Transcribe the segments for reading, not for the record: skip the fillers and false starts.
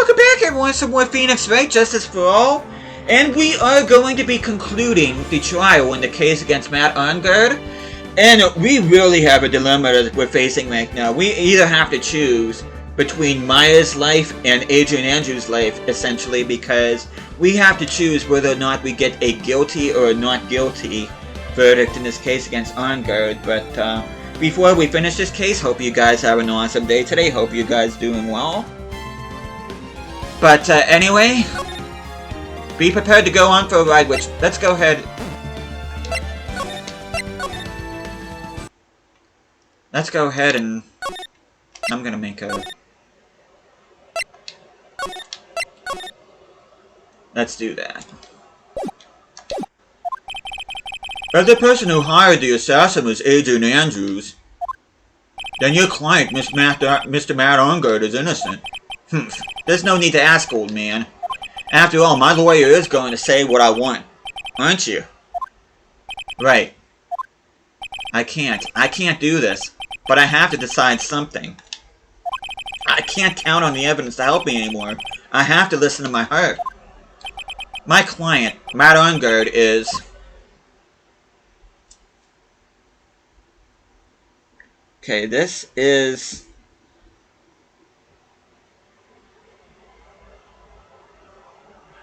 welcome back everyone, some more Phoenix Wright, Justice for All. And we are going to be concluding the trial in the case against Matt Arngard. And we really have a dilemma that we're facing right now. We either have to choose between Maya's life and Adrian Andrews' life, essentially, because we have to choose whether or not we get a guilty or not guilty verdict in this case against Arngard. But before we finish this case, hope you guys have an awesome day today. Hope you guys doing well. But anyway, be prepared to go on for a ride, which, let's go ahead. Let's go ahead and, I'm gonna make a, let's do that. If the person who hired the assassin was Adrian Andrews, then your client, Mr. Matt Arngard, is innocent. There's no need to ask, old man. After all, my lawyer is going to say what I want, aren't you? Right. I can't do this, but I have to decide something. I can't count on the evidence to help me anymore. I have to listen to my heart. My client, Matt Arngard, is... Okay, this is...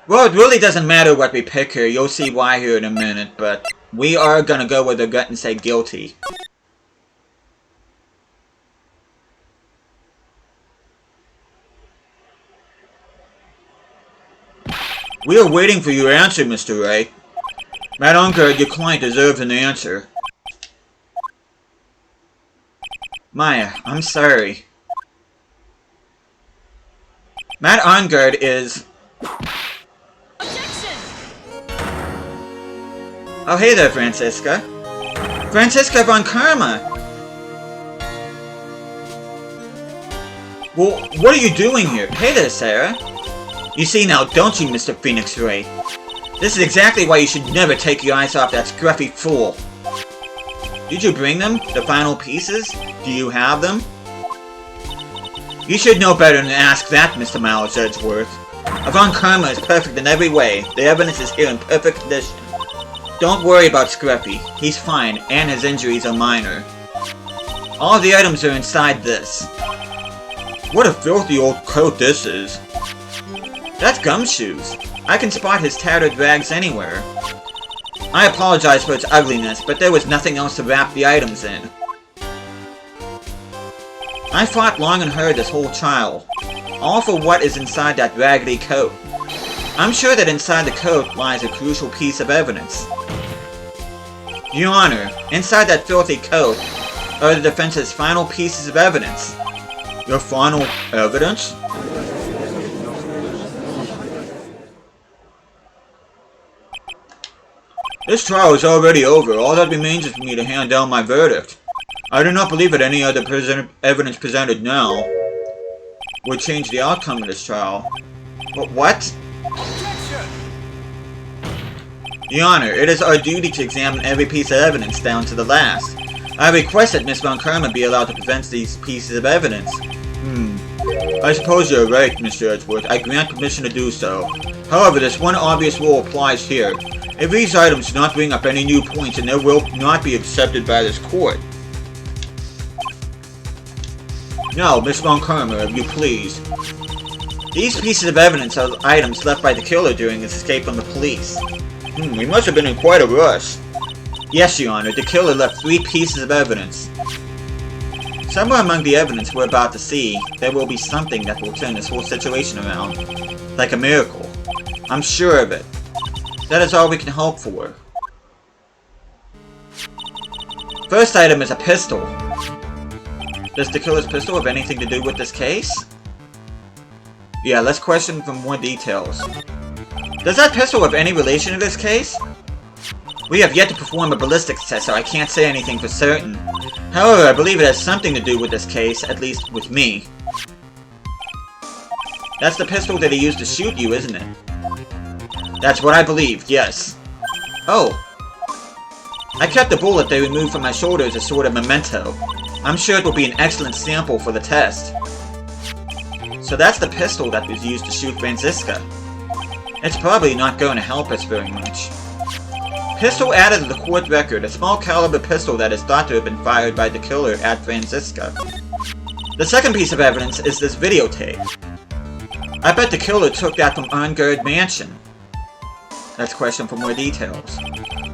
Well, it really doesn't matter what we pick here. You'll see why here in a minute, but we are gonna go with the gut and say guilty. We are waiting for your answer, Mr. Wright. Matt Arngard, your client deserves an answer. Maya, I'm sorry. Matt Arngard is... Oh, hey there, Francisca. Francisca von Karma! Well, what are you doing here? Hey there, Sarah. You see now, don't you, Mr. Phoenix Wright? This is exactly why you should never take your eyes off that scruffy fool. Did you bring them? The final pieces? Do you have them? You should know better than to ask that, Mr. Miles Edgeworth. Von Karma is perfect in every way. The evidence is here in perfect condition. Don't worry about Scruffy. He's fine, and his injuries are minor. All of the items are inside this. What a filthy old coat this is. That's Gumshoes. I can spot his tattered rags anywhere. I apologize for its ugliness, but there was nothing else to wrap the items in. I fought long and hard this whole trial, all for what is inside that raggedy coat. I'm sure that inside the coat lies a crucial piece of evidence. Your Honor, inside that filthy coat are the defense's final pieces of evidence. Your final evidence? This trial is already over. All that remains is for me to hand down my verdict. I do not believe that any other evidence presented now would change the outcome of this trial. But what? Your Honor, it is our duty to examine every piece of evidence down to the last. I request that Miss Von Karma be allowed to present these pieces of evidence. I suppose you're right, Mr. Edgeworth. I grant permission to do so. However, this one obvious rule applies here. If these items do not bring up any new points, then they will not be accepted by this court. Now, Miss Von Karma, if you please. These pieces of evidence are items left by the killer during his escape from the police. He must have been in quite a rush. Yes, Your Honor, the killer left 3 pieces of evidence. Somewhere among the evidence we're about to see, there will be something that will turn this whole situation around. Like a miracle. I'm sure of it. That is all we can hope for. First item is a pistol. Does the killer's pistol have anything to do with this case? Yeah, let's question for more details. Does that pistol have any relation to this case? We have yet to perform a ballistics test, so I can't say anything for certain. However, I believe it has something to do with this case, at least with me. That's the pistol that he used to shoot you, isn't it? That's what I believe, yes. Oh. I kept the bullet they removed from my shoulder as a sort of memento. I'm sure it will be an excellent sample for the test. So that's the pistol that was used to shoot Franziska. It's probably not going to help us very much. Pistol added to the court record, a small caliber pistol that is thought to have been fired by the killer at Franziska. The second piece of evidence is this videotape. I bet the killer took that from Arngard Mansion. Let's question for more details.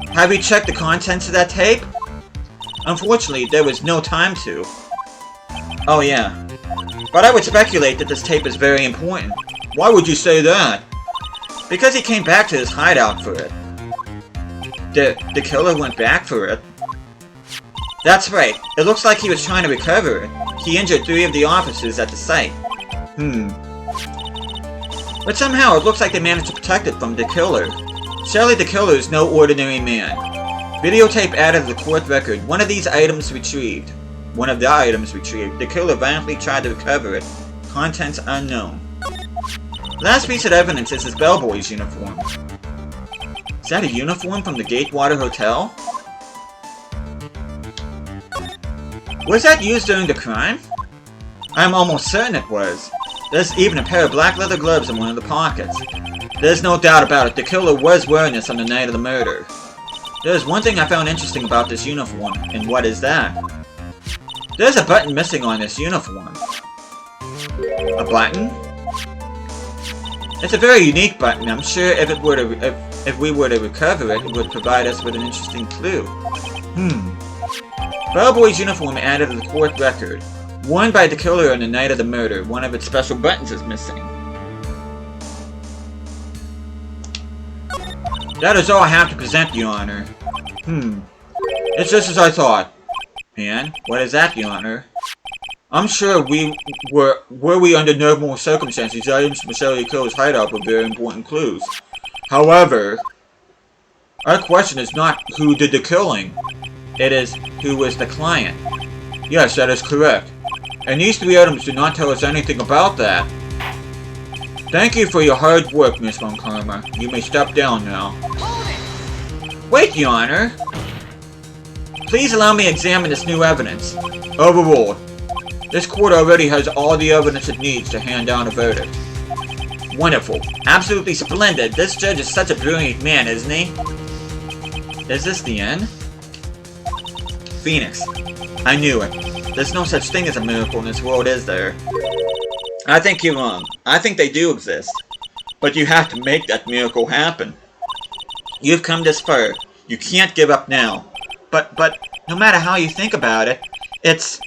Have you checked the contents of that tape? Unfortunately, there was no time to. Oh yeah. But I would speculate that this tape is very important. Why would you say that? Because he came back to his hideout for it. The killer went back for it? That's right. It looks like he was trying to recover it. He injured 3 of the officers at the site. But somehow it looks like they managed to protect it from the killer. Surely the killer is no ordinary man. Videotape added to the court record. One of the items retrieved. The killer violently tried to recover it. Contents unknown. Last piece of evidence is his bellboy's uniform. Is that a uniform from the Gatewater Hotel? Was that used during the crime? I'm almost certain it was. There's even a pair of black leather gloves in one of the pockets. There's no doubt about it, the killer was wearing this on the night of the murder. There's one thing I found interesting about this uniform, and what is that? There's a button missing on this uniform. A button? It's a very unique button. I'm sure if we were to recover it, it would provide us with an interesting clue. Bellboy's uniform added to the court record. Worn by the killer on the night of the murder. One of its special buttons is missing. That is all I have to present, Your Honor. It's just as I thought. And what is that, Your Honor? I'm sure were we under normal circumstances, the items from the killer's hideout were very important clues. However, our question is not who did the killing. It is who was the client. Yes, that is correct. And these 3 items do not tell us anything about that. Thank you for your hard work, Miss Von Karma. You may step down now. Wait, Your Honor. Please allow me to examine this new evidence. Overruled. This court already has all the evidence it needs to hand down a verdict. Wonderful. Absolutely splendid. This judge is such a brilliant man, isn't he? Is this the end? Phoenix. I knew it. There's no such thing as a miracle in this world, is there? I think you're wrong. I think they do exist. But you have to make that miracle happen. You've come this far. You can't give up now. But, no matter how you think about it, it's...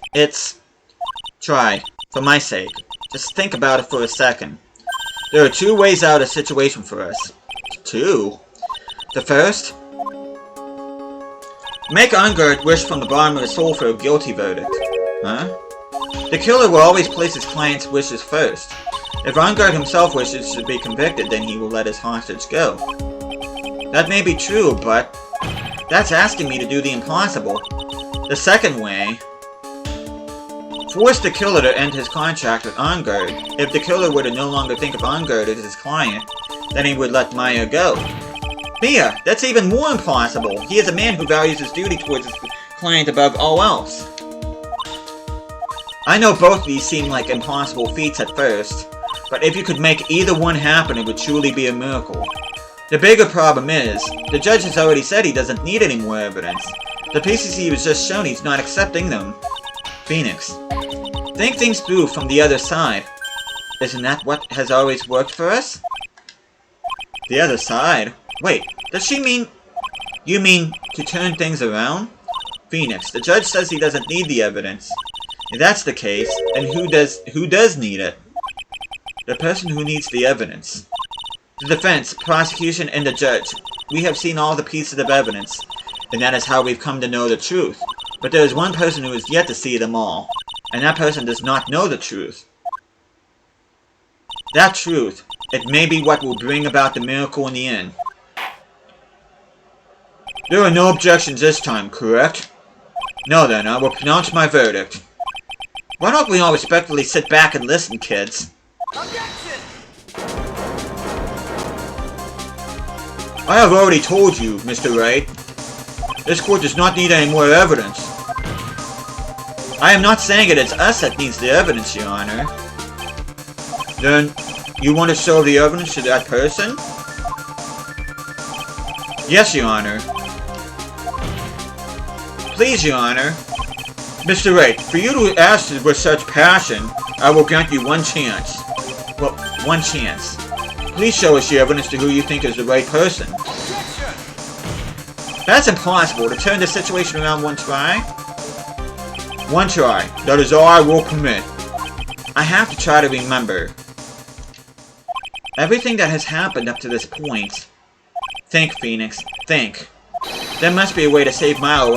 Try. For my sake. Just think about it for a second. There are 2 ways out of the situation for us. 2? The first? Make Arngard wish from the bottom of his soul for a guilty verdict. Huh? The killer will always place his client's wishes first. If Arngard himself wishes to be convicted, then he will let his hostage go. That may be true, but that's asking me to do the impossible. The second way... Force the killer to end his contract with Arngard. If the killer were to no longer think of Arngard as his client, then he would let Maya go. Mia, that's even more impossible. He is a man who values his duty towards his client above all else. I know both these seem like impossible feats at first, but if you could make either one happen, it would truly be a miracle. The bigger problem is, the judge has already said he doesn't need any more evidence. The pieces he was just shown, he's not accepting them. Phoenix. Think things through from the other side. Isn't that what has always worked for us? The other side? Wait, does she mean... You mean to turn things around? Phoenix, the judge says he doesn't need the evidence. If that's the case, then who does need it? The person who needs the evidence. The defense, prosecution, and the judge. We have seen all the pieces of evidence, and that is how we've come to know the truth. But there is one person who is yet to see them all, and that person does not know the truth. That truth, it may be what will bring about the miracle in the end. There are no objections this time, correct? No then, I will pronounce my verdict. Why don't we all respectfully sit back and listen, kids? Objection! I have already told you, Mr. Wright. This court does not need any more evidence. I am not saying it is us that needs the evidence, Your Honor. Then, you want to show the evidence to that person? Yes, Your Honor. Please, Your Honor. Mr. Wright, for you to ask with such passion, I will grant you one chance. Well, one chance. Please show us the evidence to who you think is the right person. That's impossible. To turn the situation around one try? One try. That is all I will permit. I have to try to remember. Everything that has happened up to this point. Think, Phoenix. Think. There must be a way to save Maya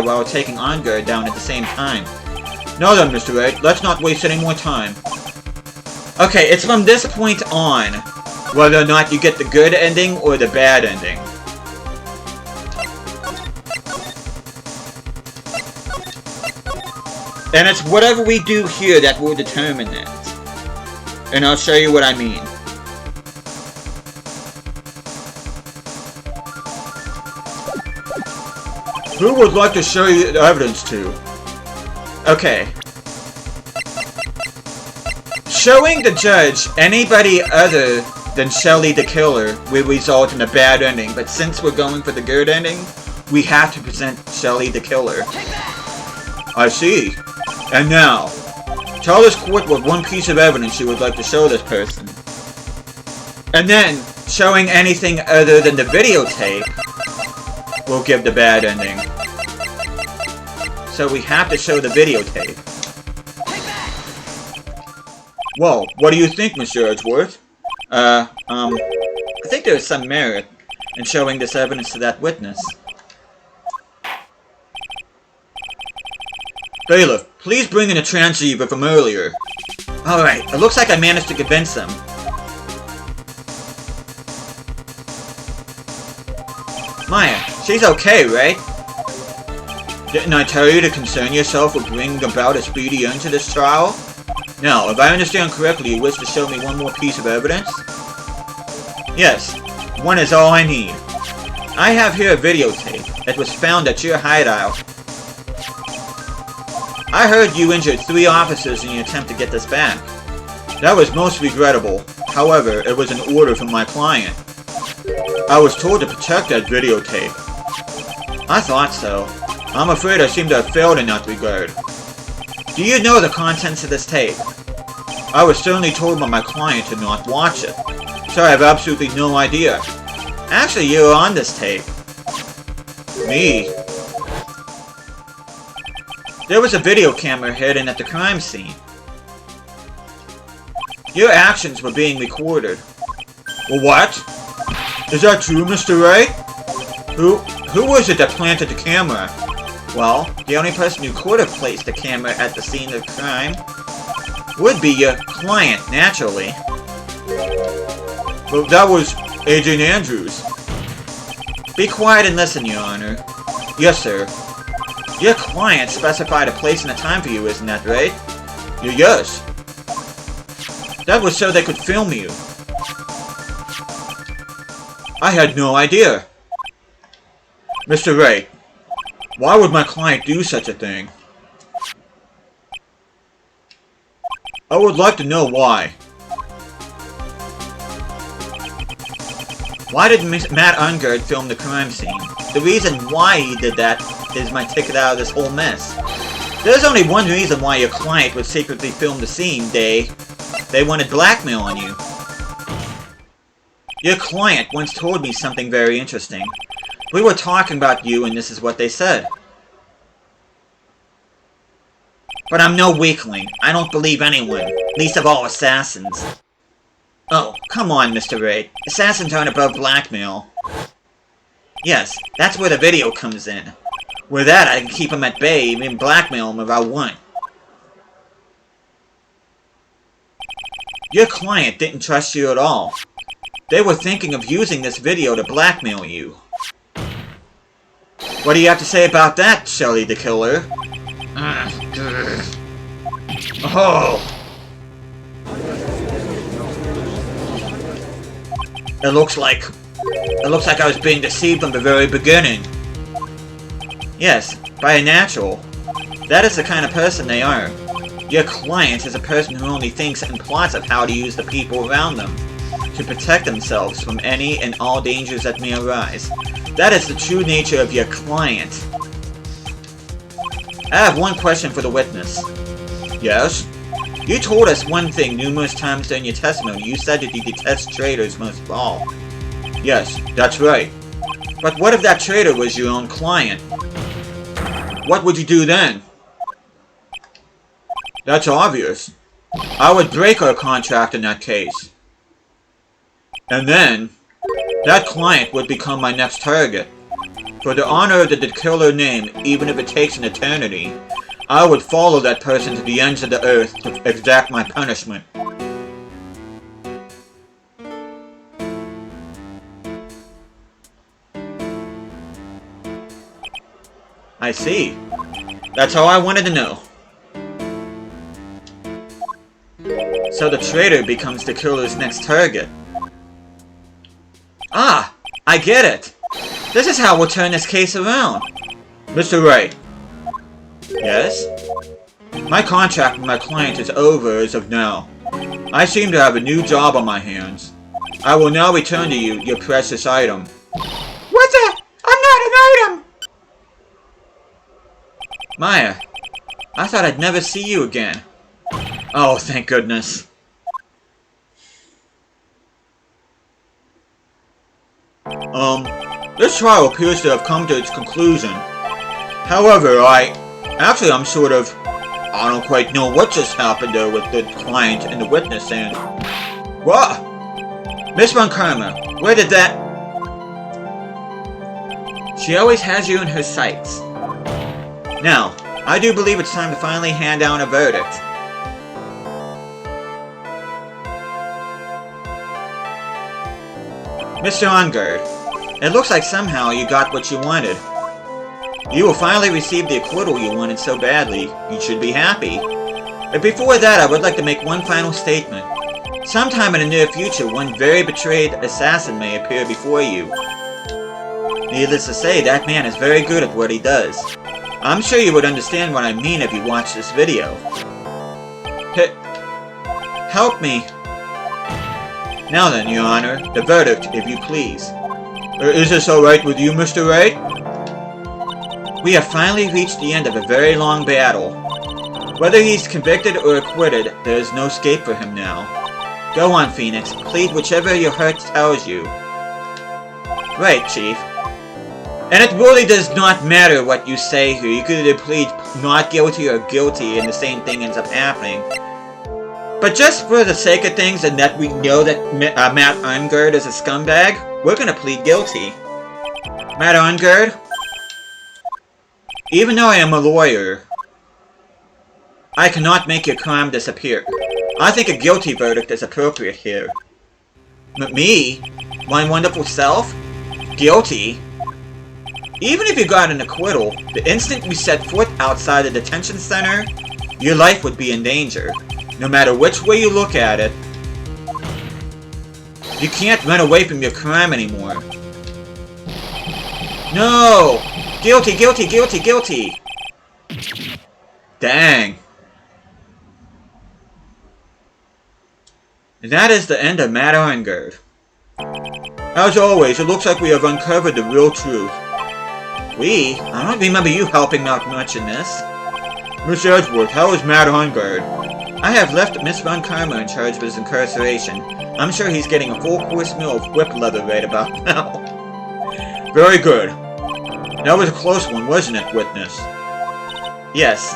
while taking Onguard down at the same time. No then, Mr. Wright. Let's not waste any more time. Okay, it's from this point on whether or not you get the good ending or the bad ending. And it's whatever we do here that will determine that. And I'll show you what I mean. Who would like to show you the evidence to? Okay. Showing the judge anybody other than Shelly the Killer will result in a bad ending, but since we're going for the good ending, we have to present Shelly the Killer. I see. And now, tell this court what one piece of evidence you would like to show this person. And then, showing anything other than the videotape will give the bad ending. So we have to show the videotape. Well, what do you think, Mr. Edgeworth? I think there is some merit in showing this evidence to that witness. Bailiff, please bring in a transceiver from earlier. Alright, it looks like I managed to convince him. Maya, she's okay, right? Didn't I tell you to concern yourself with bringing about a speedy end to this trial? Now, if I understand correctly, you wish to show me one more piece of evidence? Yes, one is all I need. I have here a videotape that was found at your hideout. I heard you injured 3 officers in your attempt to get this back. That was most regrettable. However, it was an order from my client. I was told to protect that videotape. I thought so. I'm afraid I seem to have failed in that regard. Do you know the contents of this tape? I was certainly told by my client to not watch it, so I have absolutely no idea. Actually, you were on this tape. Me? There was a video camera hidden at the crime scene. Your actions were being recorded. Well, what? Is that true, Mr. Wright? Who was it that planted the camera? Well, the only person who could have placed the camera at the scene of the crime would be your client, naturally. But that was Agent Andrews. Be quiet and listen, Your Honor. Yes, sir. Your client specified a place and a time for you, isn't that right? Yes. That was so they could film you. I had no idea. Mr. Wright, why would my client do such a thing? I would like to know why. Why did Matt Onguard film the crime scene? The reason why he did that is my ticket out of this whole mess. There's only one reason why your client would secretly film the scene, They wanted blackmail on you. Your client once told me something very interesting. We were talking about you and this is what they said. But I'm no weakling. I don't believe anyone, least of all assassins. Oh, come on, Mr. Wright. Assassins aren't above blackmail. Yes, that's where the video comes in. With that, I can keep them at bay, even blackmail them if I want. Your client didn't trust you at all. They were thinking of using this video to blackmail you. What do you have to say about that, Shelly the Killer? Oh! It looks like I was being deceived from the very beginning. Yes, by a natural. That is the kind of person they are. Your client is a person who only thinks and plots of how to use the people around them to protect themselves from any and all dangers that may arise. That is the true nature of your client. I have one question for the witness. Yes? You told us one thing numerous times during your testimony. You said that you detest traitors most of all. Yes, that's right. But what if that traitor was your own client? What would you do then? That's obvious. I would break our contract in that case. And then, that client would become my next target. For the honor of the killer name, even if it takes an eternity, I would follow that person to the ends of the earth to exact my punishment. I see. That's all I wanted to know. So the traitor becomes the killer's next target. Ah! I get it! This is how we'll turn this case around. Mr. Wright. Yes? My contract with my client is over as of now. I seem to have a new job on my hands. I will now return to you your precious item. What's that? I'm not an item! Maya, I thought I'd never see you again. Oh, thank goodness. This trial appears to have come to its conclusion. However, I'm sort of... I don't quite know what just happened there with the client and the witness and... What? Miss Von Karma, where did that... She always has you in her sights. Now, I do believe it's time to finally hand down a verdict. Mr. Ungard, it looks like somehow you got what you wanted. You will finally receive the acquittal you wanted so badly. You should be happy. But before that, I would like to make one final statement. Sometime in the near future, one very betrayed assassin may appear before you. Needless to say, that man is very good at what he does. I'm sure you would understand what I mean if you watch this video. Help me. Now then, Your Honor, the verdict, if you please. Is this alright with you, Mr. Wright? We have finally reached the end of a very long battle. Whether he's convicted or acquitted, there is no escape for him now. Go on, Phoenix. Plead whichever your heart tells you. Right, Chief. And it really does not matter what you say here. You could either plead not guilty or guilty and the same thing ends up happening. But just for the sake of things and that we know that Matt Ungard is a scumbag, we're gonna plead guilty. Matt Ungard, even though I am a lawyer, I cannot make your crime disappear. I think a guilty verdict is appropriate here. Me? My wonderful self? Guilty? Even if you got an acquittal, the instant you set foot outside the detention center, your life would be in danger. No matter which way you look at it, you can't run away from your crime anymore. No! Guilty, guilty, guilty, guilty! Dang. And that is the end of Matt Ungard. As always, it looks like we have uncovered the real truth. We? I don't remember you helping out much in this. Miss Edgeworth, how is Matt Ungard? I have left Miss Von Karma in charge of his incarceration. I'm sure he's getting a full course meal of whip leather right about now. Very good. That was a close one, wasn't it, witness? Yes.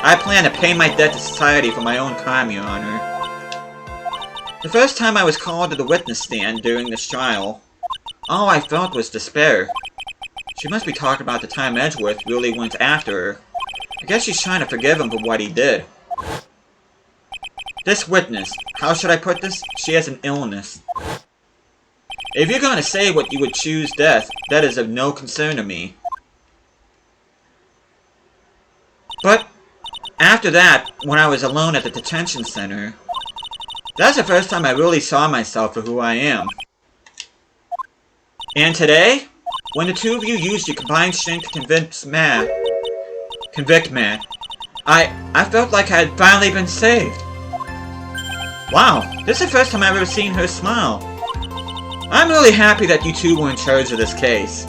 I plan to pay my debt to society for my own crime, Your Honor. The first time I was called to the witness stand during this trial, all I felt was despair. She must be talking about the time Edgeworth really went after her. I guess she's trying to forgive him for what he did. This witness, how should I put this? She has an illness. If you're going to say what you would choose death, that is of no concern to me. But, after that, when I was alone at the detention center, that's the first time I really saw myself for who I am. And today, when the two of you used your combined strength to convict Matt, I felt like I had finally been saved. Wow, this is the first time I've ever seen her smile. I'm really happy that you two were in charge of this case.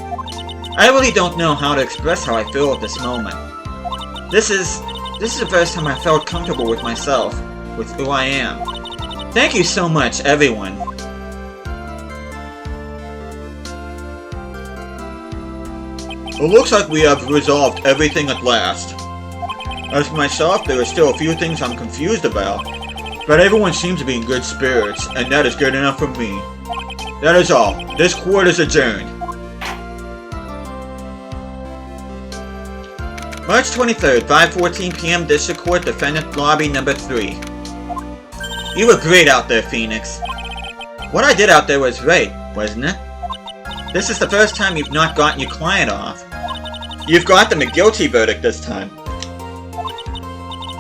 I really don't know how to express how I feel at this moment. This is the first time I felt comfortable with myself, with who I am. Thank you so much, everyone. It looks like we have resolved everything at last. As for myself, there are still a few things I'm confused about, but everyone seems to be in good spirits, and that is good enough for me. That is all. This court is adjourned. March 23rd, 5:14 p.m. District Court, Defendant Lobby Number 3. You were great out there, Phoenix. What I did out there was right, wasn't it? This is the first time you've not gotten your client off. You've got them a guilty verdict this time.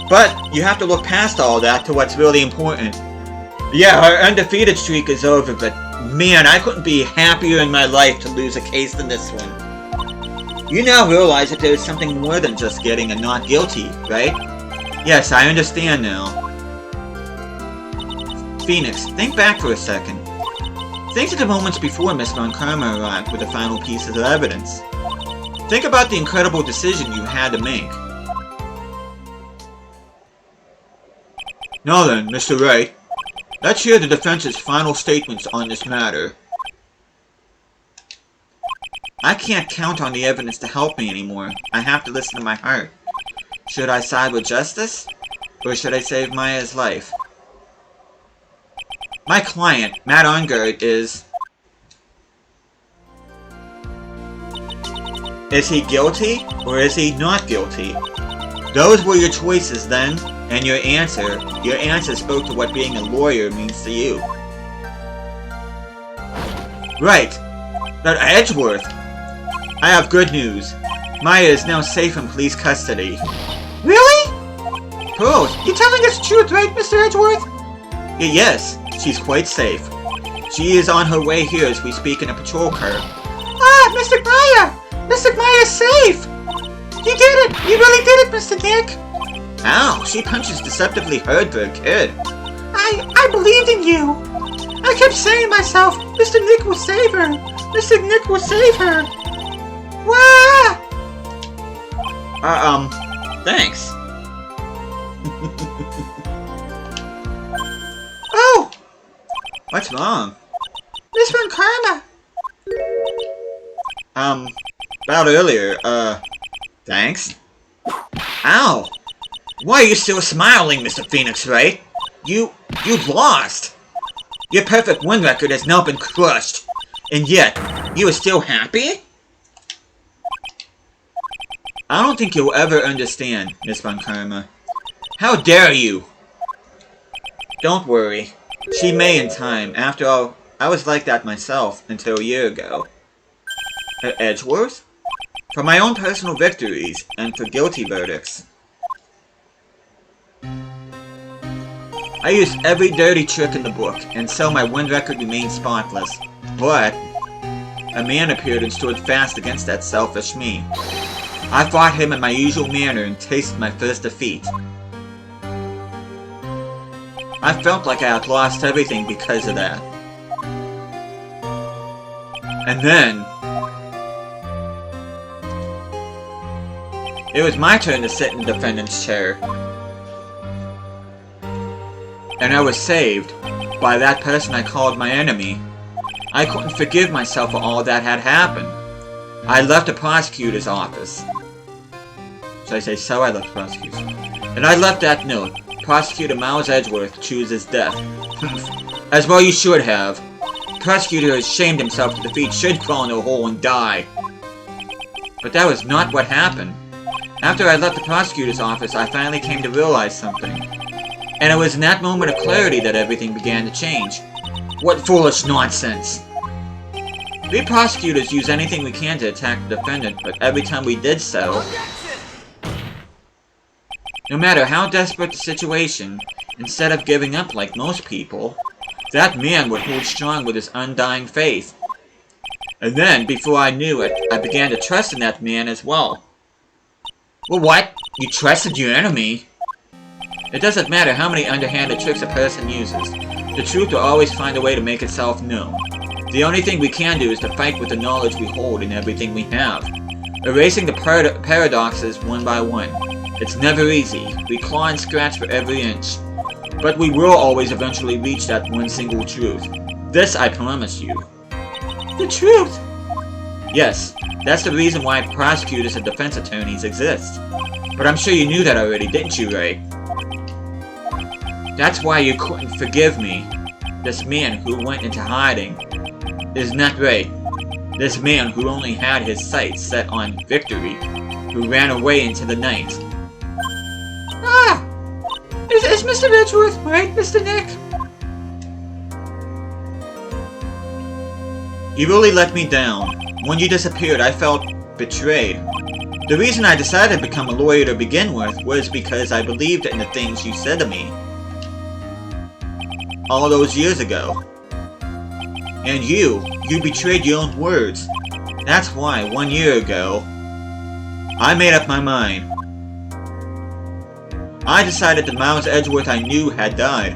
But you have to look past all that to what's really important. Yeah, our undefeated streak is over, but man, I couldn't be happier in my life to lose a case than this one. You now realize that there is something more than just getting a not guilty, right? Yes, I understand now. Phoenix, think back for a second. Think of the moments before Miss Von Karma arrived with the final pieces of evidence. Think about the incredible decision you had to make. Now then, Mr. Wright, let's hear the defense's final statements on this matter. I can't count on the evidence to help me anymore. I have to listen to my heart. Should I side with justice? Or should I save Maya's life? My client, Matt Ongard, is... Is he guilty, or is he not guilty? Those were your choices then, and your answer spoke to what being a lawyer means to you. Right. But Edgeworth! I have good news. Maya is now safe in police custody. Really? Pearls, you telling us the truth, right, Mr. Edgeworth? Yes, she's quite safe. She is on her way here as we speak in a patrol car. Ah, Mr. Maya! Mr. Maya's safe! You did it! You really did it, Mr. Nick! Ow, she punches deceptively hard for a kid. I believed in you! I kept saying to myself, Mr. Nick will save her! Mr. Nick will save her! Wah! Thanks. Oh! What's wrong? Miss Von Karma! About earlier, thanks? Ow! Why are you still smiling, Mr. Phoenix Wright? You lost! Your perfect win record has now been crushed. And yet, you are still happy? I don't think you'll ever understand, Miss Von Karma. How dare you? Don't worry. She may in time. After all, I was like that myself until a year ago. At Edgeworth? For my own personal victories, and for guilty verdicts. I used every dirty trick in the book, and so my win record remained spotless. But a man appeared and stood fast against that selfish me. I fought him in my usual manner and tasted my first defeat. I felt like I had lost everything because of that. And then... it was my turn to sit in the defendant's chair. And I was saved by that person I called my enemy. I couldn't forgive myself for all that had happened. I left the prosecutor's office. Should I say so? I left the prosecutor's office. And I left that note. Prosecutor Miles Edgeworth chooses death. As well you should have. The prosecutor has shamed himself to defeat should crawl in a hole and die. But that was not what happened. After I left the prosecutor's office, I finally came to realize something. And it was in that moment of clarity that everything began to change. What foolish nonsense! We prosecutors use anything we can to attack the defendant, but every time we did so... no matter how desperate the situation, instead of giving up like most people, that man would hold strong with his undying faith. And then, before I knew it, I began to trust in that man as well. Well, what? You trusted your enemy? It doesn't matter how many underhanded tricks a person uses. The truth will always find a way to make itself known. The only thing we can do is to fight with the knowledge we hold in everything we have. Erasing the paradoxes one by one. It's never easy. We claw and scratch for every inch. But we will always eventually reach that one single truth. This I promise you. The truth? Yes, that's the reason why prosecutors and defense attorneys exist. But I'm sure you knew that already, didn't you, Ray? That's why you couldn't forgive me. This man who went into hiding is not Ray. This man who only had his sights set on victory, who ran away into the night. Ah! Is Mr. Edgeworth right, Mr. Nick? You really let me down. When you disappeared, I felt betrayed. The reason I decided to become a lawyer to begin with was because I believed in the things you said to me all those years ago. And you betrayed your own words. That's why, 1 year ago, I made up my mind. I decided that Miles Edgeworth I knew had died.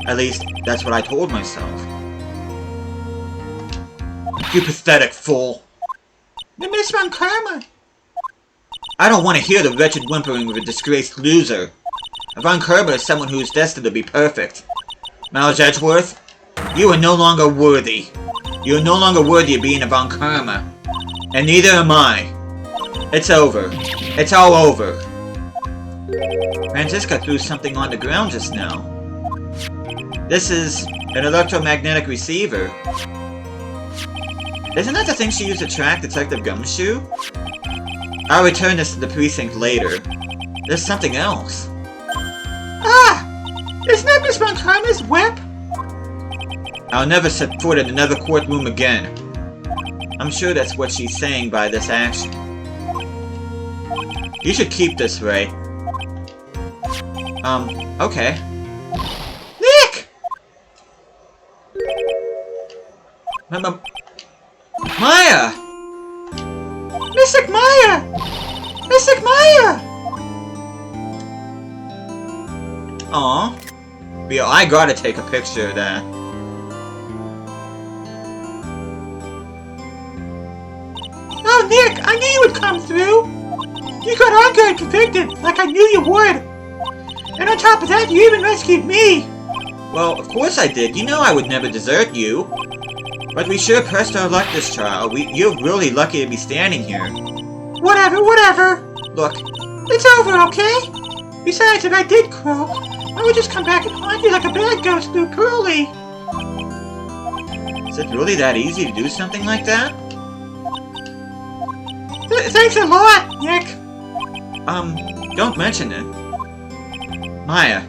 At least, that's what I told myself. You pathetic fool. The Miss Von Karma. I don't want to hear the wretched whimpering of a disgraced loser. Von Karma is someone who is destined to be perfect. Miles Edgeworth, you are no longer worthy. You are no longer worthy of being a Von Karma. And neither am I. It's over. It's all over. Franziska threw something on the ground just now. This is an electromagnetic receiver. Isn't that the thing she used to track Detective Gumshoe? I'll return this to the precinct later. There's something else. Ah! Isn't that Miss Von Karma's whip? I'll never set foot in another courtroom again. I'm sure that's what she's saying by this action. You should keep this, Ray. Okay. Nick! Maya! Mystic Maya! Mystic Maya! Aw. Yeah, I gotta take a picture of that. Oh, Nick! I knew you would come through! You got Anka and convicted, like I knew you would! And on top of that, you even rescued me! Well, of course I did. You know I would never desert you. But we sure pressed our luck this trial. You're really lucky to be standing here. Whatever, whatever. Look, it's over, okay? Besides, if I did croak, I would just come back and haunt you like a bad ghost do Curly. Is it really that easy to do something like that? Thanks a lot, Nick. Don't mention it. Maya.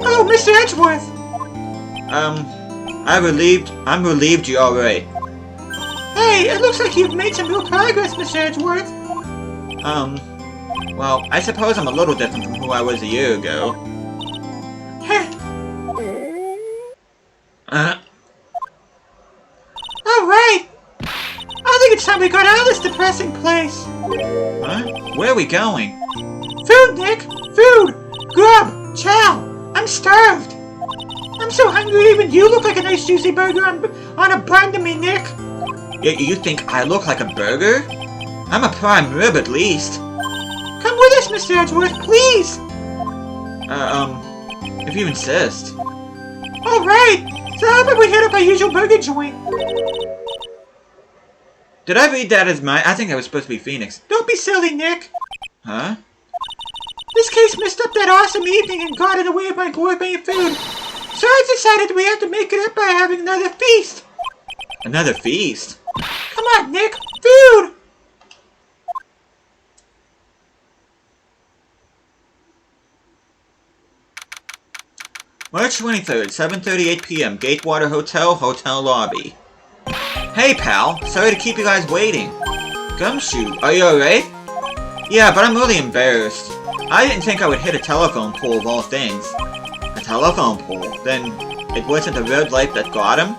Oh, Mr. Edgeworth. I'm relieved you're alright. Hey, it looks like you've made some real progress, Mr. Edgeworth. Well, I suppose I'm a little different from who I was a year ago. Alright! I think it's time we got out of this depressing place. Huh? Where are we going? Food, Nick! Food! Grub! Chow! I'm starved! I'm so hungry even you look like a nice juicy burger on a bun to me, Nick! You think I look like a burger? I'm a prime rib at least. Come with us, Mr. Edgeworth, please! If you insist. Alright! So how about we hit up our usual burger joint? Did I read that as I think that was supposed to be Phoenix. Don't be silly, Nick! Huh? This case messed up that awesome evening and got in the way of my gourmet food. So I decided we have to make it up by having another feast. Another feast? Come on, Nick! Food! March 23rd, 7:38 p.m. Gatewater Hotel, hotel lobby. Hey, pal. Sorry to keep you guys waiting. Gumshoe, are you alright? Yeah, but I'm really embarrassed. I didn't think I would hit a telephone pole of all things. A telephone pole? Then it wasn't the red light that got him?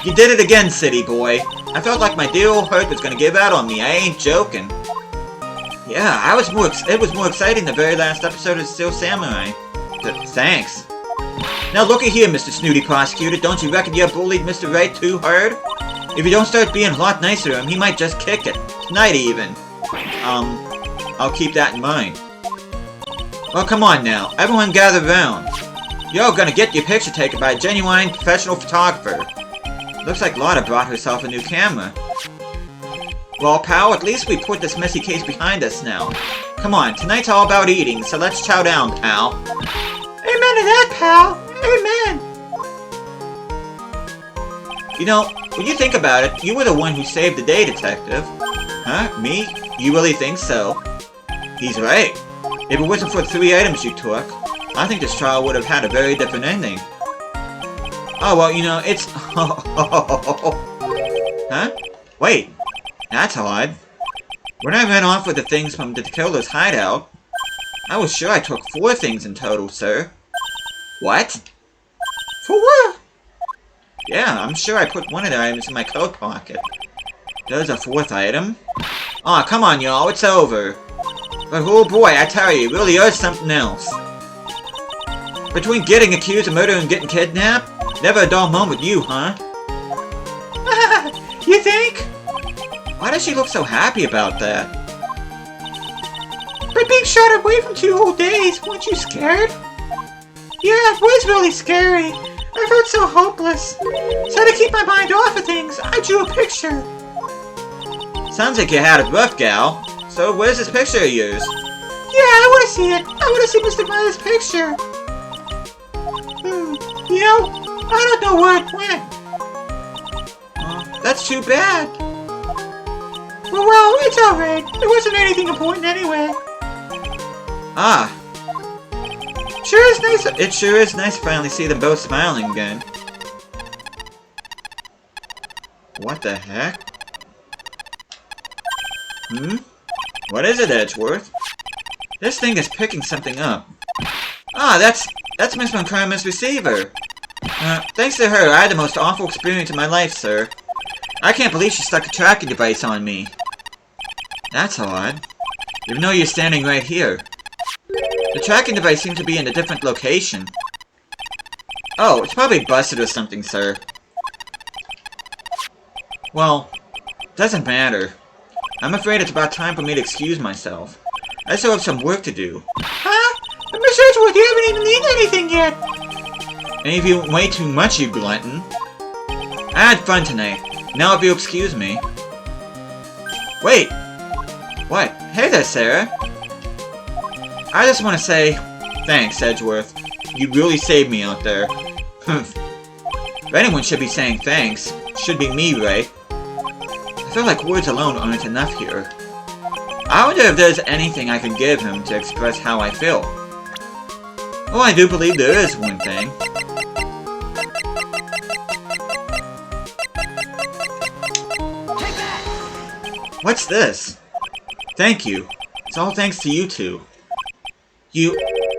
You did it again, city boy. I felt like my dear old heart was gonna give out on me. I ain't joking. Yeah, it was more exciting the very last episode of Steel Samurai. Thanks. Now look at here, Mr. Snooty Prosecutor. Don't you reckon you bullied Mr. Wright too hard? If you don't start being a lot nicer to him, he might just kick it. Tonight even. I'll keep that in mind. Well, come on now. Everyone gather round. You're all gonna get your picture taken by a genuine professional photographer. Looks like Lotta brought herself a new camera. Well, pal, at least we put this messy case behind us now. Come on, tonight's all about eating, so let's chow down, pal. Amen to that, pal. Amen. You know, when you think about it, you were the one who saved the day, Detective. Huh? Me? You really think so? He's right. If it wasn't for the 3 items you took, I think this trial would have had a very different ending. Oh, well, you know, it's... Huh? Wait. That's odd. When I ran off with the things from the killer's hideout, I was sure I took 4 things in total, sir. What? 4? Yeah, I'm sure I put one of the items in my coat pocket. There's a 4th item? Aw, come on, y'all, it's over. But oh boy, I tell you, it really is something else. Between getting accused of murder and getting kidnapped, never a dull moment with you, huh? You think? Why does she look so happy about that? But being shot away from 2 whole days, weren't you scared? Yeah, it was really scary. I felt so hopeless. So to keep my mind off of things, I drew a picture. Sounds like you had it rough, gal. So where's this picture of yours? Yeah, I want to see it. I want to see Mr. Myers' picture. You know, I don't know where it went. That's too bad. Well, it's alright. It wasn't anything important anyway. Ah. Sure is nice. It sure is nice to finally see them both smiling again. What the heck? What is it, Edgeworth? This thing is picking something up. Ah, that's Miss Moncarmen's receiver. Thanks to her, I had the most awful experience of my life, sir. I can't believe she stuck a tracking device on me. That's odd. Even though you're standing right here. The tracking device seems to be in a different location. Oh, it's probably busted or something, sir. Well, doesn't matter. I'm afraid it's about time for me to excuse myself. I still have some work to do. Huh? But Miss Edgeworth, you haven't even eaten anything yet! And you've eaten way too much, you glutton. I had fun tonight. Now if you'll excuse me. Wait! What? Hey there, Sarah! I just want to say, thanks, Edgeworth. You really saved me out there. If anyone should be saying thanks, it should be me, right? I feel like words alone aren't enough here. I wonder if there's anything I can give him to express how I feel. Oh, I do believe there is one thing. What's this? Thank you. It's all thanks to you two. You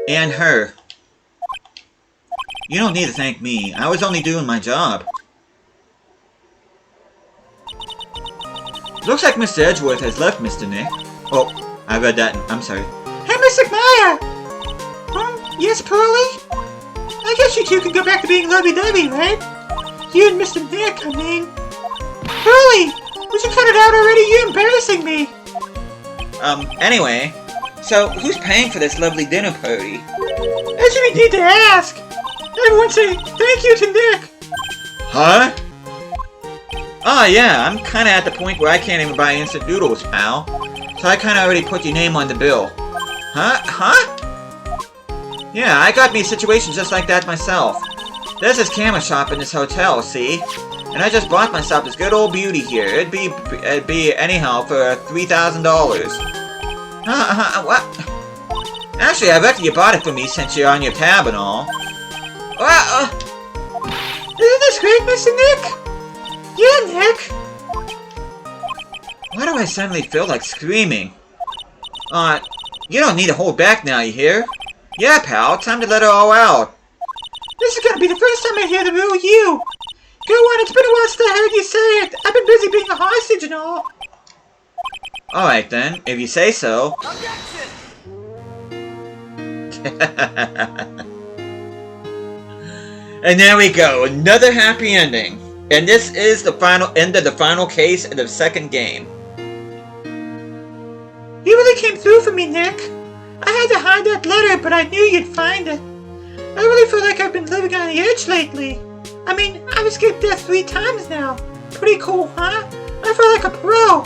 and her. You don't need to thank me. I was only doing my job. Looks like Mr. Edgeworth has left, Mr. Nick. Oh, I read that. I'm sorry. Hey, Mr. Meyer! Yes, Pearly? I guess you two can go back to being lovey-dovey, right? You and Mr. Nick, I mean. Pearly! Would you cut it out already? You're embarrassing me! Anyway. So, who's paying for this lovely dinner party? As you need to ask! Everyone say thank you to Nick! Huh? Oh yeah, I'm kinda at the point where I can't even buy instant noodles, pal. So I kinda already put your name on the bill. Huh? Yeah, I got me a situation just like that myself. There's this camera shop in this hotel, see? And I just bought myself this good old beauty here. It'd be anyhow for $3,000. What? Actually, I reckon you bought it for me since you're on your tab and all. Isn't this great, Mr. Nick? Yeah, Nick! Why do I suddenly feel like screaming? You don't need to hold back now, you hear? Yeah, pal, time to let it all out. This is gonna be the first time I hear the real you. Go on, it's been a while since I heard you say it. I've been busy being a hostage and all. Alright then, if you say so. And there we go, another happy ending. And this is the final end of the final case of the second game. You really came through for me, Nick. I had to hide that letter, but I knew you'd find it. I really feel like I've been living on the edge lately. I mean, I've escaped death 3 times now. Pretty cool, huh? I feel like a pro.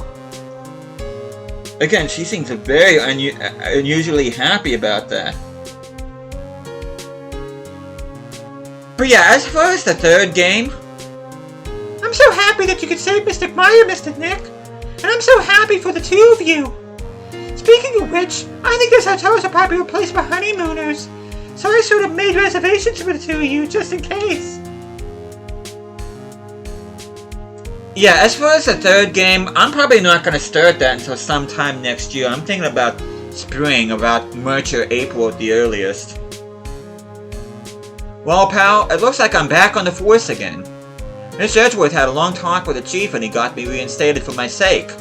Again, she seems very unusually happy about that. But yeah, as far as the third game, I'm so happy that you could save Mr. Meyer, Mr. Nick. And I'm so happy for the two of you. Speaking of which, I think this hotel is a popular place for honeymooners. So I sort of made reservations for the two of you, just in case. yeah, as far as the third game, I'm probably not going to start that until sometime next year. I'm thinking about spring, about March or April at the earliest. Well, pal, it looks like I'm back on the force again. Mr. Edgeworth had a long talk with the chief and he got me reinstated for my sake.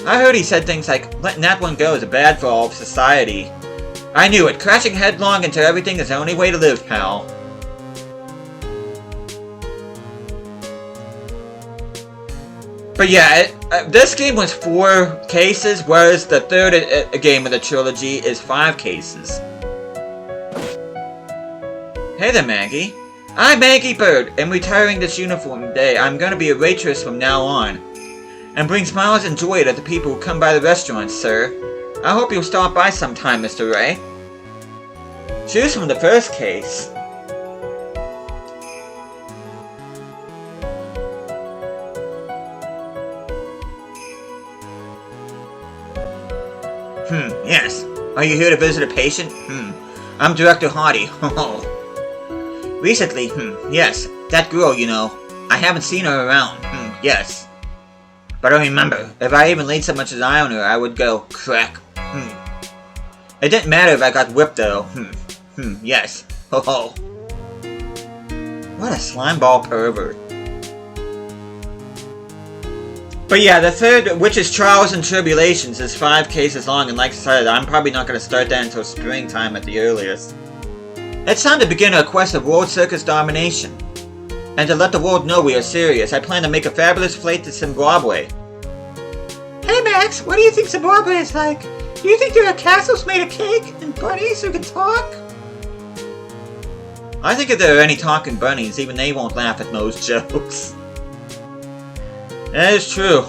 I heard he said things like, letting that one go is bad for all of society. I knew it. Crashing headlong into everything is the only way to live, pal. But yeah, this game was 4 cases, whereas the third game of the trilogy is 5 cases. Hey there, Maggie. I'm Maggie Bird, and retiring this uniform today. I'm gonna be a waitress from now on. And bring smiles and joy to the people who come by the restaurant, sir. I hope you'll stop by sometime, Mr. Ray. Choose from the first case. Yes. Are you here to visit a patient? I'm Director Hardy. Recently, yes. That girl, you know. I haven't seen her around. Yes. But I remember, if I even laid so much as an eye on her, I would go, crack. It didn't matter if I got whipped, though. Yes. Ho. What a slimeball pervert. But yeah, the third, which is Trials and Tribulations, is 5 cases long, and like I said, I'm probably not going to start that until springtime at the earliest. It's time to begin our quest of world circus domination. And to let the world know we are serious, I plan to make a fabulous flight to Zimbabwe. Hey Max, what do you think Zimbabwe is like? Do you think there are castles made of cake and bunnies who can talk? I think if there are any talking bunnies, even they won't laugh at most jokes. That is true.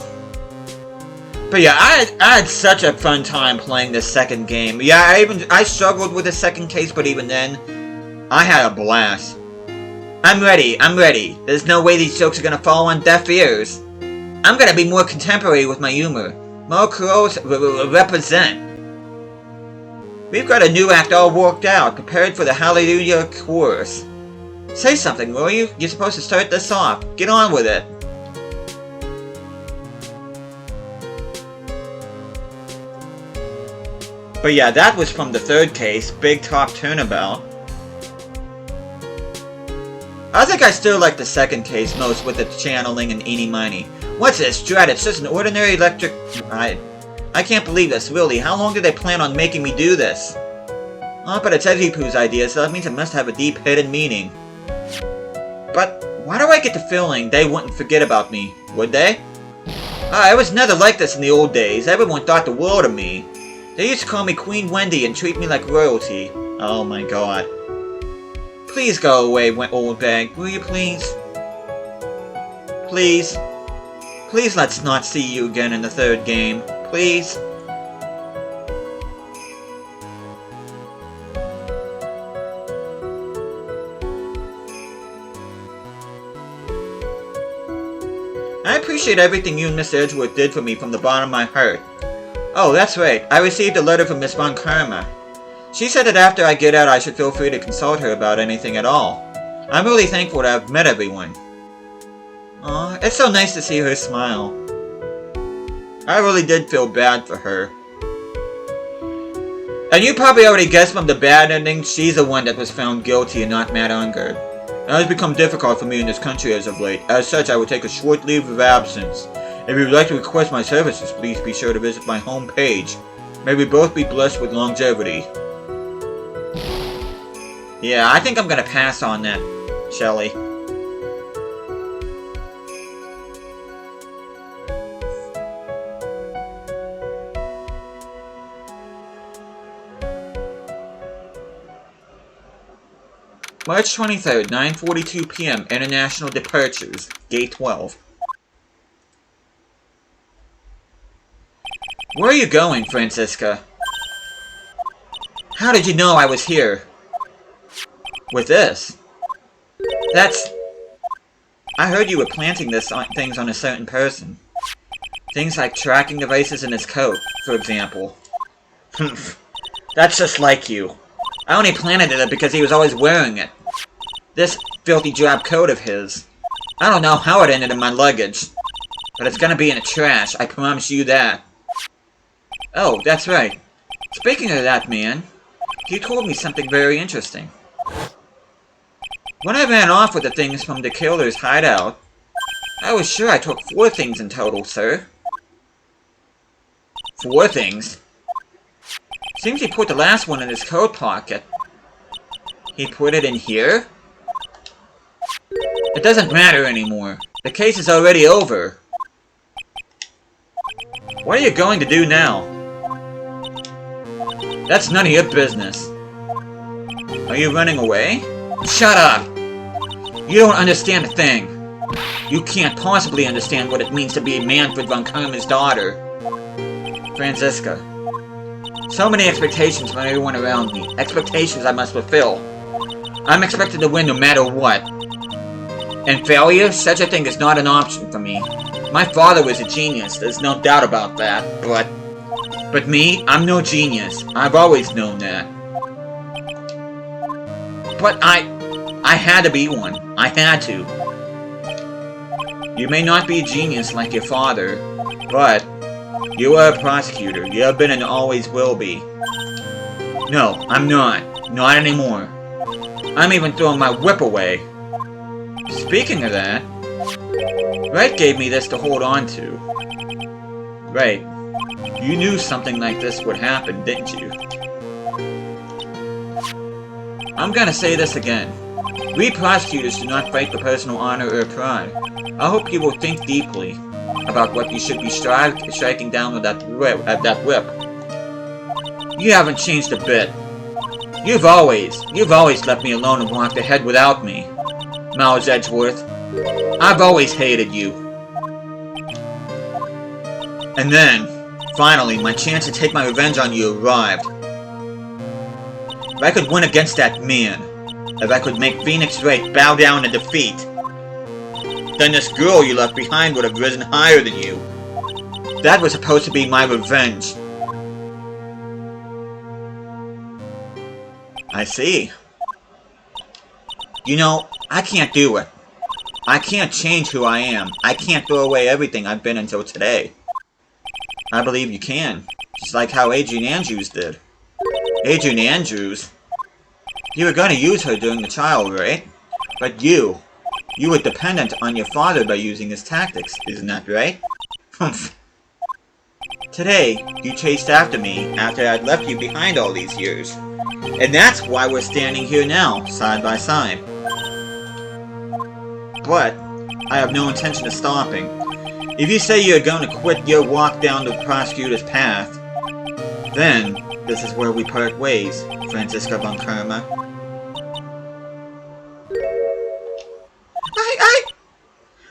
But yeah, I had such a fun time playing this second game. Yeah, I struggled with the second case, but even then, I had a blast. I'm ready. There's no way these jokes are gonna fall on deaf ears. I'm gonna be more contemporary with my humor. More crows represent. We've got a new act all worked out, prepared for the Hallelujah chorus. Say something, will you? You're supposed to start this off. Get on with it. But yeah, that was from the third case, Big Top Turnabout. I think I still like the second case most with the channeling and eeny miny. What's this? Dread, it's just an ordinary electric... I can't believe this, really. How long did they plan on making me do this? Oh, but it's Edgy Poo's idea, so that means it must have a deep hidden meaning. But why do I get the feeling they wouldn't forget about me, would they? I was never like this in the old days. Everyone thought the world of me. They used to call me Queen Wendy and treat me like royalty. Oh my god. Please go away, old bag. Will you please? Please? Please let's not see you again in the third game. Please? I appreciate everything you and Mr. Edgeworth did for me from the bottom of my heart. Oh, that's right. I received a letter from Miss Von Karma. She said that after I get out, I should feel free to consult her about anything at all. I'm really thankful to have met everyone. Aw, it's so nice to see her smile. I really did feel bad for her. And you probably already guessed from the bad ending, she's the one that was found guilty and not Matt Unger. It has become difficult for me in this country as of late. As such, I would take a short leave of absence. If you'd like to request my services, please be sure to visit my home page. May we both be blessed with longevity. Yeah, I think I'm gonna pass on that, Shelly. March 23rd, 9:42 p.m. International Departures, Gate 12. Where are you going, Francisca? How did you know I was here? With this? That's... I heard you were planting things on a certain person. Things like tracking devices in his coat, for example. That's just like you. I only planted it because he was always wearing it. This filthy drab coat of his. I don't know how it ended in my luggage. But it's gonna be in the trash, I promise you that. Oh, that's right. Speaking of that man, he told me something very interesting. When I ran off with the things from the killer's hideout, I was sure I took 4 things in total, sir. 4 things? Seems he put the last one in his coat pocket. He put it in here? It doesn't matter anymore. The case is already over. What are you going to do now? That's none of your business. Are you running away? Shut up! You don't understand a thing. You can't possibly understand what it means to be Manfred von Karma's daughter. Francisca. So many expectations from everyone around me. Expectations I must fulfill. I'm expected to win no matter what. And failure? Such a thing is not an option for me. My father was a genius, there's no doubt about that, But me, I'm no genius. I've always known that. But I had to be one. I had to. You may not be a genius like your father, but you are a prosecutor. You have been and always will be. No, I'm not. Not anymore. I'm even throwing my whip away. Speaking of that, Wright gave me this to hold on to. Right. You knew something like this would happen, didn't you? I'm gonna say this again. We prosecutors do not fight for personal honor or pride. I hope you will think deeply about what you should be striking down with that whip. You haven't changed a bit. You've always left me alone and walked ahead without me. Miles Edgeworth, I've always hated you. And then, finally, my chance to take my revenge on you arrived. If I could win against that man, if I could make Phoenix Wright bow down in defeat, then this girl you left behind would have risen higher than you. That was supposed to be my revenge. I see. You know, I can't do it. I can't change who I am. I can't throw away everything I've been until today. I believe you can. Just like how Adrian Andrews did. Adrian Andrews? You were going to use her during the trial, right? But you were dependent on your father by using his tactics, isn't that right? Humph. Today, you chased after me after I'd left you behind all these years. And that's why we're standing here now, side by side. But I have no intention of stopping. If you say you're going to quit your walk down the prosecutor's path, then this is where we part ways, Francisca von Karma.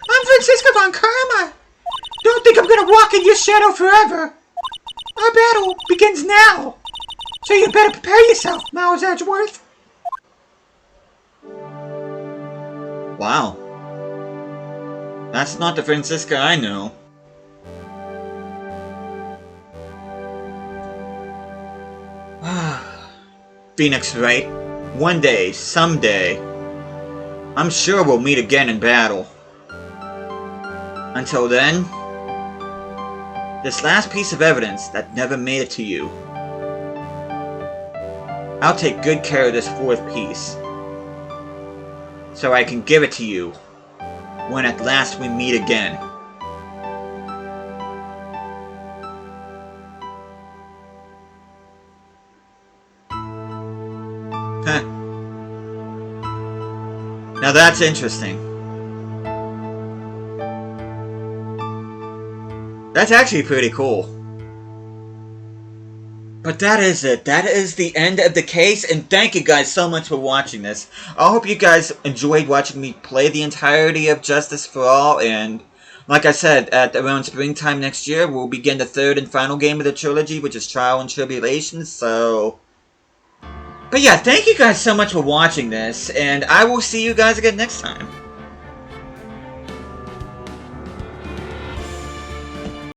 I'm Francisca von Karma. Don't think I'm gonna walk in your shadow forever. Our battle begins now. So you better prepare yourself, Miles Edgeworth. Wow. That's not the Francisca I know. Phoenix Wright, one day, someday, I'm sure we'll meet again in battle. Until then, this last piece of evidence that never made it to you, I'll take good care of this 4th piece, so I can give it to you when at last we meet again. that's interesting. That's actually pretty cool. But that is it. That is the end of the case, and thank you guys so much for watching this. I hope you guys enjoyed watching me play the entirety of Justice for All, and like I said, at around springtime next year, we'll begin the third and final game of the trilogy, which is Trial and Tribulation, so... But yeah, thank you guys so much for watching this, and I will see you guys again next time.